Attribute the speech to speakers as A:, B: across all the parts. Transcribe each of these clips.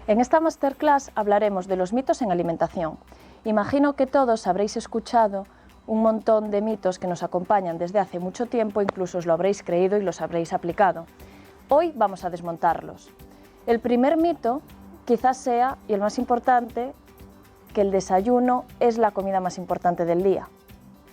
A: En esta masterclass hablaremos de los mitos en alimentación. Imagino que todos habréis escuchado un montón de mitos que nos acompañan desde hace mucho tiempo, incluso os lo habréis creído y los habréis aplicado. Hoy vamos a desmontarlos. El primer mito quizás sea, y el más importante, que el desayuno es la comida más importante del día.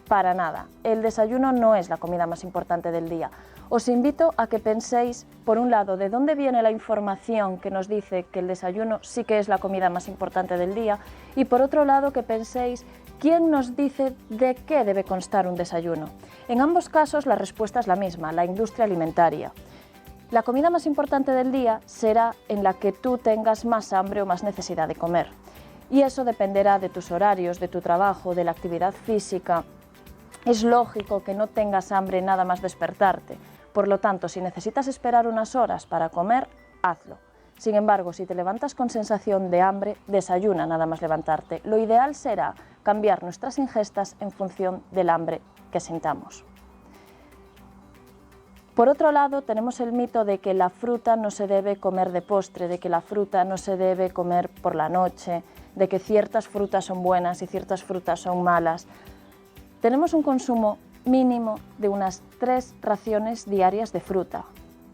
A: Para nada, el desayuno no es la comida más importante del día. Os invito a que penséis, por un lado, de dónde viene la información que nos dice que el desayuno sí que es la comida más importante del día, y por otro lado, que penséis quién nos dice de qué debe constar un desayuno. En ambos casos la respuesta es la misma, la industria alimentaria. La comida más importante del día será en la que tú tengas más hambre o más necesidad de comer. Y eso dependerá de tus horarios, de tu trabajo, de la actividad física. Es lógico que no tengas hambre nada más despertarte. Por lo tanto, si necesitas esperar unas horas para comer, hazlo. Sin embargo, si te levantas con sensación de hambre, desayuna nada más levantarte. Lo ideal será cambiar nuestras ingestas en función del hambre que sintamos. Por otro lado, tenemos el mito de que la fruta no se debe comer de postre, de que la fruta no se debe comer por la noche, de que ciertas frutas son buenas y ciertas frutas son malas. Tenemos un consumo mínimo de unas 3 raciones diarias de fruta.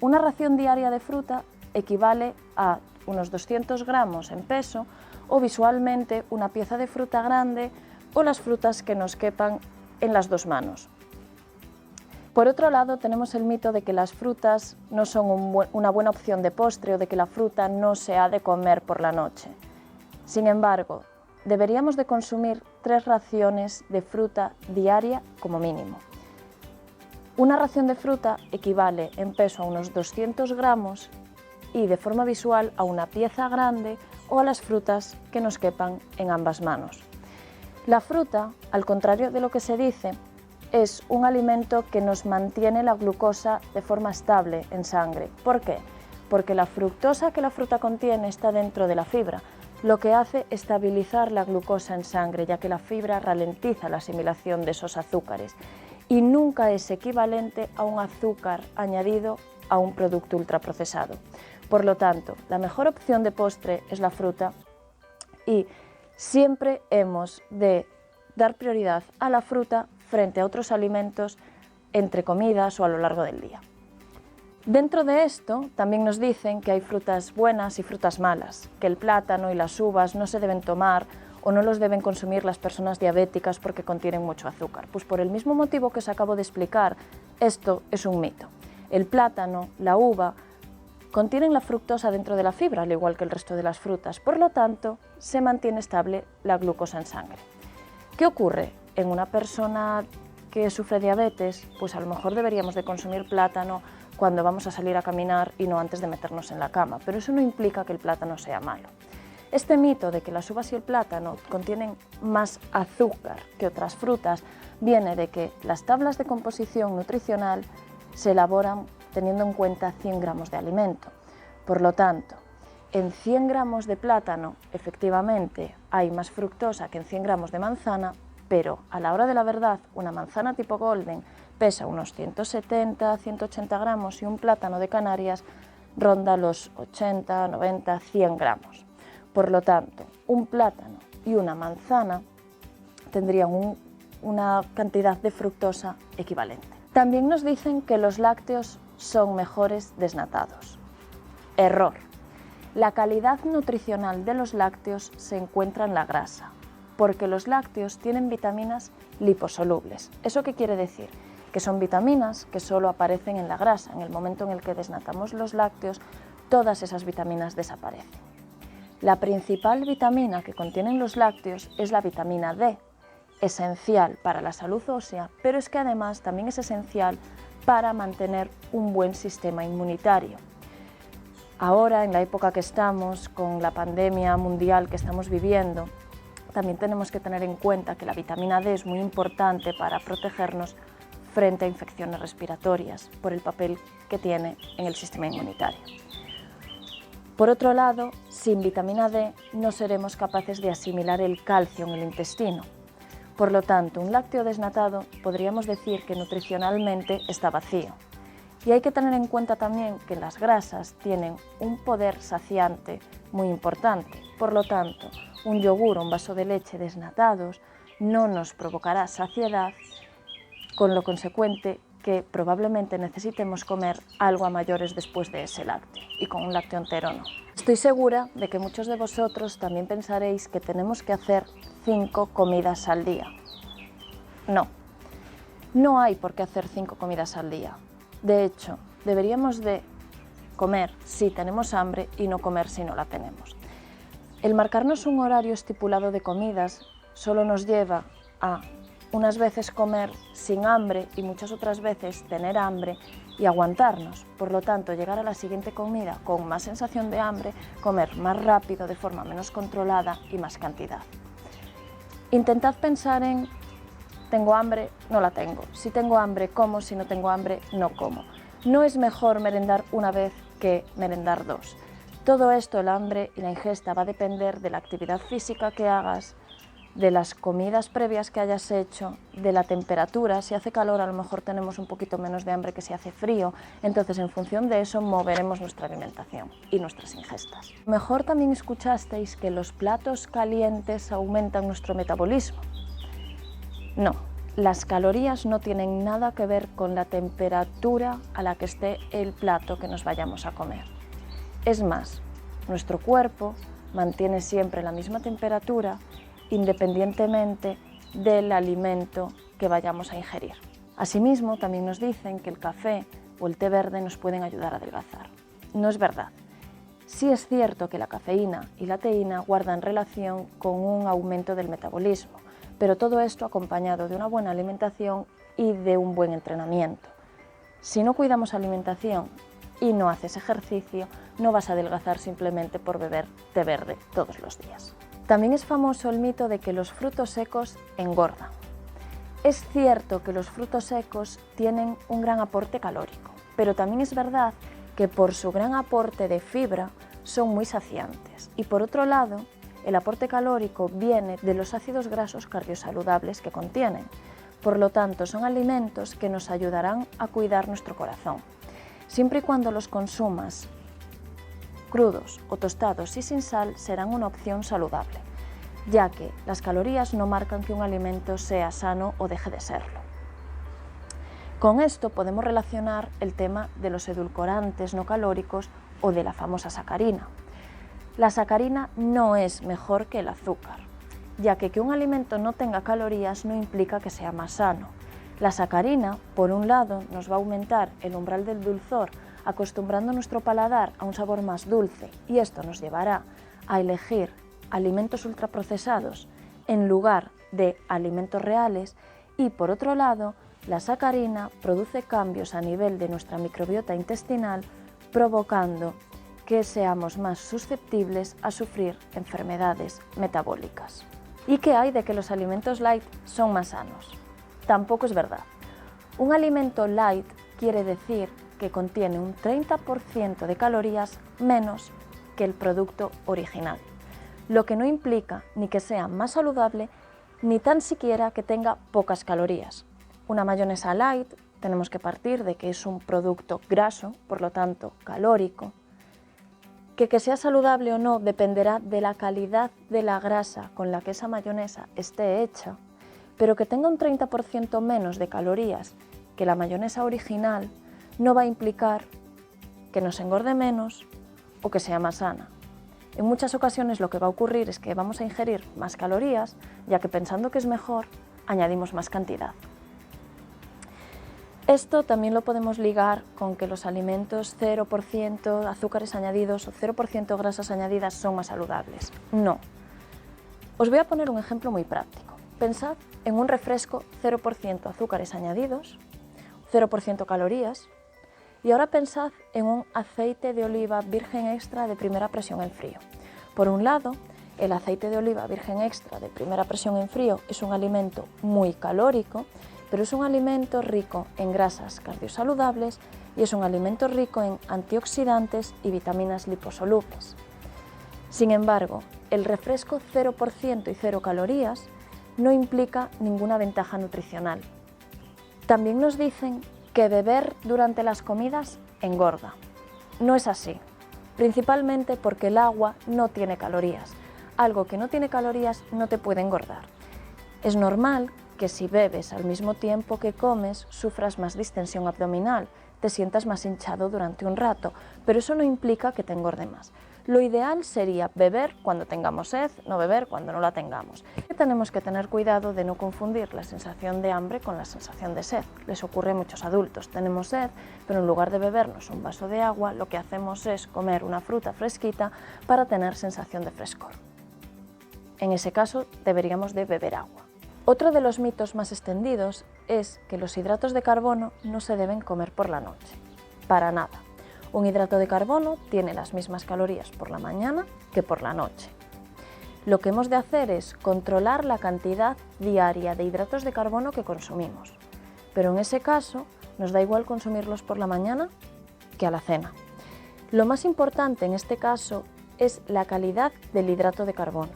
A: Una ración diaria de fruta equivale a unos 200 gramos en peso o visualmente una pieza de fruta grande o las frutas que nos quepan en las 2 manos. Por otro lado, tenemos el mito de que las frutas no son una buena opción de postre o de que la fruta no se ha de comer por la noche. Sin embargo, deberíamos de consumir 3 raciones de fruta diaria como mínimo. Una ración de fruta equivale en peso a unos 200 gramos y de forma visual a una pieza grande o a las frutas que nos quepan en ambas manos. La fruta, al contrario de lo que se dice, es un alimento que nos mantiene la glucosa de forma estable en sangre. ¿Por qué? Porque la fructosa que la fruta contiene está dentro de la fibra, lo que hace estabilizar la glucosa en sangre, ya que la fibra ralentiza la asimilación de esos azúcares y nunca es equivalente a un azúcar añadido a un producto ultraprocesado. Por lo tanto, la mejor opción de postre es la fruta y siempre hemos de dar prioridad a la fruta frente a otros alimentos entre comidas o a lo largo del día. Dentro de esto también nos dicen que hay frutas buenas y frutas malas, que el plátano y las uvas no se deben tomar o no los deben consumir las personas diabéticas porque contienen mucho azúcar. Pues por el mismo motivo que os acabo de explicar, esto es un mito. El plátano, la uva, contienen la fructosa dentro de la fibra, al igual que el resto de las frutas. Por lo tanto, se mantiene estable la glucosa en sangre. ¿Qué ocurre? En una persona que sufre diabetes, pues a lo mejor deberíamos de consumir plátano cuando vamos a salir a caminar y no antes de meternos en la cama, pero eso no implica que el plátano sea malo. Este mito de que las uvas y el plátano contienen más azúcar que otras frutas viene de que las tablas de composición nutricional se elaboran teniendo en cuenta 100 gramos de alimento. Por lo tanto, en 100 gramos de plátano, efectivamente, hay más fructosa que en 100 gramos de manzana, pero a la hora de la verdad, una manzana tipo Golden pesa unos 170, 180 gramos y un plátano de Canarias ronda los 80, 90, 100 gramos. Por lo tanto, un plátano y una manzana tendrían una cantidad de fructosa equivalente. También nos dicen que los lácteos son mejores desnatados. Error. La calidad nutricional de los lácteos se encuentra en la grasa, porque los lácteos tienen vitaminas liposolubles. ¿Eso qué quiere decir? Que son vitaminas que solo aparecen en la grasa. En el momento en el que desnatamos los lácteos, todas esas vitaminas desaparecen. La principal vitamina que contienen los lácteos es la vitamina D, esencial para la salud ósea, pero es que además también es esencial para mantener un buen sistema inmunitario. Ahora, en la época que estamos, con la pandemia mundial que estamos viviendo, también tenemos que tener en cuenta que la vitamina D es muy importante para protegernos frente a infecciones respiratorias por el papel que tiene en el sistema inmunitario. Por otro lado, sin vitamina D no seremos capaces de asimilar el calcio en el intestino. Por lo tanto, un lácteo desnatado podríamos decir que nutricionalmente está vacío. Y hay que tener en cuenta también que las grasas tienen un poder saciante muy importante. Por lo tanto, un yogur o un vaso de leche desnatados no nos provocará saciedad, con lo consecuente que probablemente necesitemos comer algo a mayores después de ese lácteo, y con un lácteo entero no. Estoy segura de que muchos de vosotros también pensaréis que tenemos que hacer 5 comidas al día. No, no hay por qué hacer 5 comidas al día. De hecho, deberíamos de comer si tenemos hambre y no comer si no la tenemos. El marcarnos un horario estipulado de comidas solo nos lleva a unas veces comer sin hambre y muchas otras veces tener hambre y aguantarnos. Por lo tanto, llegar a la siguiente comida con más sensación de hambre, comer más rápido, de forma menos controlada y más cantidad. Intentad pensar en: tengo hambre, no la tengo. Si tengo hambre, como. Si no tengo hambre, no como. No es mejor merendar una vez que merendar 2. Todo esto, el hambre y la ingesta, va a depender de la actividad física que hagas, de las comidas previas que hayas hecho, de la temperatura. Si hace calor, a lo mejor tenemos un poquito menos de hambre que si hace frío. Entonces, en función de eso, moveremos nuestra alimentación y nuestras ingestas. Mejor también escuchasteis que los platos calientes aumentan nuestro metabolismo. No, las calorías no tienen nada que ver con la temperatura a la que esté el plato que nos vayamos a comer. Es más, nuestro cuerpo mantiene siempre la misma temperatura independientemente del alimento que vayamos a ingerir. Asimismo, también nos dicen que el café o el té verde nos pueden ayudar a adelgazar. No es verdad. Sí es cierto que la cafeína y la teína guardan relación con un aumento del metabolismo, pero todo esto acompañado de una buena alimentación y de un buen entrenamiento. Si no cuidamos alimentación y no haces ejercicio, no vas a adelgazar simplemente por beber té verde todos los días. También es famoso el mito de que los frutos secos engordan. Es cierto que los frutos secos tienen un gran aporte calórico, pero también es verdad que por su gran aporte de fibra son muy saciantes. Y por otro lado, el aporte calórico viene de los ácidos grasos cardiosaludables que contienen. Por lo tanto, son alimentos que nos ayudarán a cuidar nuestro corazón. Siempre y cuando los consumas crudos o tostados y sin sal, serán una opción saludable, ya que las calorías no marcan que un alimento sea sano o deje de serlo. Con esto podemos relacionar el tema de los edulcorantes no calóricos o de la famosa sacarina. La sacarina no es mejor que el azúcar, ya que un alimento no tenga calorías no implica que sea más sano. La sacarina, por un lado, nos va a aumentar el umbral del dulzor, acostumbrando nuestro paladar a un sabor más dulce, y esto nos llevará a elegir alimentos ultraprocesados en lugar de alimentos reales. Y por otro lado, la sacarina produce cambios a nivel de nuestra microbiota intestinal, provocando que seamos más susceptibles a sufrir enfermedades metabólicas. ¿Y qué hay de que los alimentos light son más sanos? Tampoco es verdad. Un alimento light quiere decir que contiene un 30% de calorías menos que el producto original, lo que no implica ni que sea más saludable, ni tan siquiera que tenga pocas calorías. Una mayonesa light tenemos que partir de que es un producto graso, por lo tanto calórico. Que sea saludable o no dependerá de la calidad de la grasa con la que esa mayonesa esté hecha, pero que tenga un 30% menos de calorías que la mayonesa original no va a implicar que nos engorde menos o que sea más sana. En muchas ocasiones lo que va a ocurrir es que vamos a ingerir más calorías, ya que pensando que es mejor, añadimos más cantidad. Esto también lo podemos ligar con que los alimentos 0% azúcares añadidos o 0% grasas añadidas son más saludables. No. Os voy a poner un ejemplo muy práctico. Pensad en un refresco 0% azúcares añadidos, 0% calorías, y ahora pensad en un aceite de oliva virgen extra de primera presión en frío. Por un lado, el aceite de oliva virgen extra de primera presión en frío es un alimento muy calórico, pero es un alimento rico en grasas cardiosaludables y es un alimento rico en antioxidantes y vitaminas liposolubles. Sin embargo, el refresco 0% y 0 calorías no implica ninguna ventaja nutricional. También nos dicen que beber durante las comidas engorda. No es así, principalmente porque el agua no tiene calorías. Algo que no tiene calorías no te puede engordar. Es normal que si bebes al mismo tiempo que comes sufras más distensión abdominal, te sientas más hinchado durante un rato, pero eso no implica que te engorde más. Lo ideal sería beber cuando tengamos sed, no beber cuando no la tengamos. Tenemos que tener cuidado de no confundir la sensación de hambre con la sensación de sed. Les ocurre a muchos adultos, tenemos sed, pero en lugar de bebernos un vaso de agua, lo que hacemos es comer una fruta fresquita para tener sensación de frescor. En ese caso deberíamos de beber agua. Otro de los mitos más extendidos es que los hidratos de carbono no se deben comer por la noche. Para nada. Un hidrato de carbono tiene las mismas calorías por la mañana que por la noche. Lo que hemos de hacer es controlar la cantidad diaria de hidratos de carbono que consumimos. Pero en ese caso nos da igual consumirlos por la mañana que a la cena. Lo más importante en este caso es la calidad del hidrato de carbono.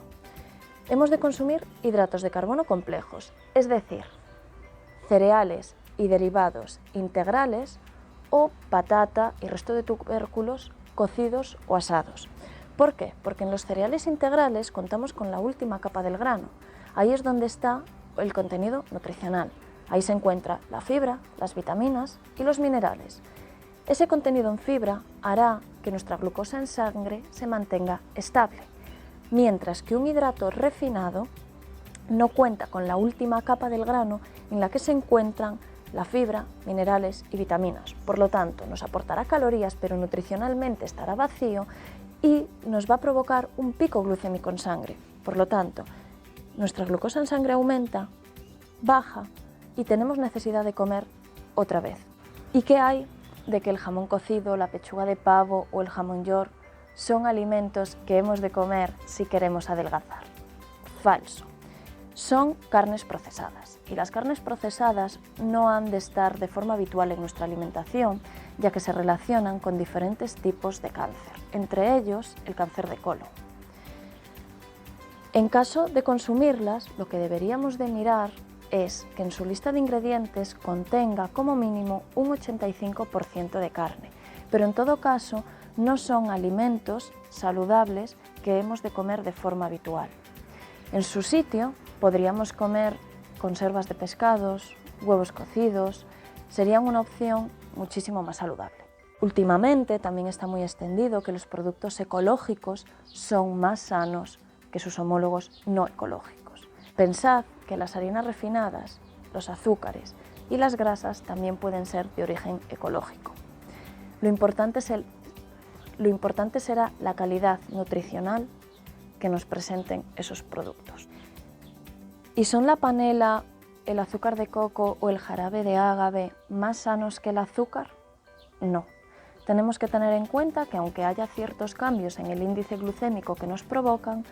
A: Hemos de consumir hidratos de carbono complejos, es decir, cereales y derivados integrales o patata y resto de tubérculos cocidos o asados. ¿Por qué? Porque en los cereales integrales contamos con la última capa del grano. Ahí es donde está el contenido nutricional. Ahí se encuentra la fibra, las vitaminas y los minerales. Ese contenido en fibra hará que nuestra glucosa en sangre se mantenga estable, mientras que un hidrato refinado no cuenta con la última capa del grano en la que se encuentran la fibra, minerales y vitaminas. Por lo tanto, nos aportará calorías, pero nutricionalmente estará vacío y nos va a provocar un pico glucémico en sangre. Por lo tanto, nuestra glucosa en sangre aumenta, baja y tenemos necesidad de comer otra vez. ¿Y qué hay de que el jamón cocido, la pechuga de pavo o el jamón york son alimentos que hemos de comer si queremos adelgazar? Falso. Son carnes procesadas y las carnes procesadas no han de estar de forma habitual en nuestra alimentación, ya que se relacionan con diferentes tipos de cáncer, entre ellos el cáncer de colon. En caso de consumirlas, lo que deberíamos de mirar es que en su lista de ingredientes contenga como mínimo un 85% de carne, pero en todo caso no son alimentos saludables que hemos de comer de forma habitual. En su sitio podríamos comer conservas de pescados, huevos cocidos, serían una opción muchísimo más saludable. Últimamente también está muy extendido que los productos ecológicos son más sanos que sus homólogos no ecológicos. Pensad que las harinas refinadas, los azúcares y las grasas también pueden ser de origen ecológico. Lo importante será la calidad nutricional que nos presenten esos productos. ¿Y son la panela, el azúcar de coco o el jarabe de ágave más sanos que el azúcar? No. Tenemos que tener en cuenta que aunque haya ciertos cambios en el índice glucémico que nos provocan,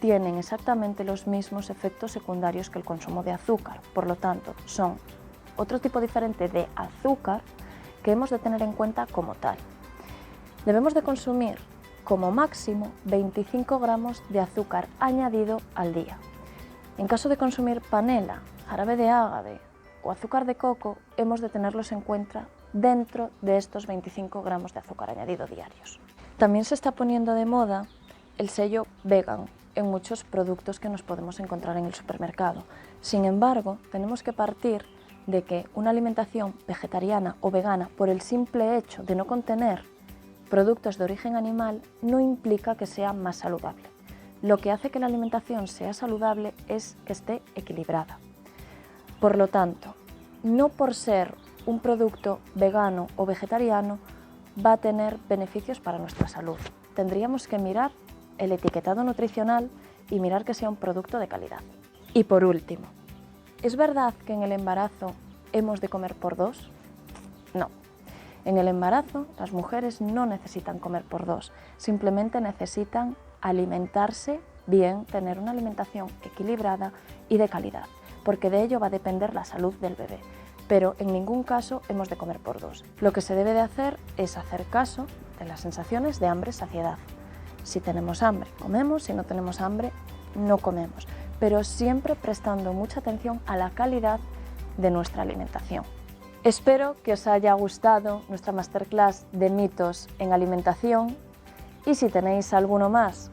A: tienen exactamente los mismos efectos secundarios que el consumo de azúcar. Por lo tanto, son otro tipo diferente de azúcar que hemos de tener en cuenta como tal. Debemos de consumir como máximo 25 gramos de azúcar añadido al día. En caso de consumir panela, jarabe de ágave o azúcar de coco, hemos de tenerlos en cuenta dentro de estos 25 gramos de azúcar añadido diarios. También se está poniendo de moda el sello vegan en muchos productos que nos podemos encontrar en el supermercado. Sin embargo, tenemos que partir de que una alimentación vegetariana o vegana, por el simple hecho de no contener productos de origen animal, no implica que sea más saludable. Lo que hace que la alimentación sea saludable es que esté equilibrada. Por lo tanto, no por ser un producto vegano o vegetariano va a tener beneficios para nuestra salud. Tendríamos que mirar el etiquetado nutricional y mirar que sea un producto de calidad. Y por último, ¿es verdad que en el embarazo hemos de comer por dos? No. En el embarazo las mujeres no necesitan comer por dos, simplemente necesitan alimentarse bien, tener una alimentación equilibrada y de calidad, porque de ello va a depender la salud del bebé. Pero en ningún caso hemos de comer por dos. Lo que se debe de hacer es hacer caso de las sensaciones de hambre-saciedad. Si tenemos hambre, comemos, si no tenemos hambre, no comemos, pero siempre prestando mucha atención a la calidad de nuestra alimentación. Espero que os haya gustado nuestra masterclass de mitos en alimentación y si tenéis alguno más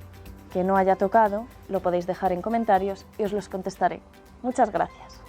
A: que no haya tocado, lo podéis dejar en comentarios y os los contestaré. Muchas gracias.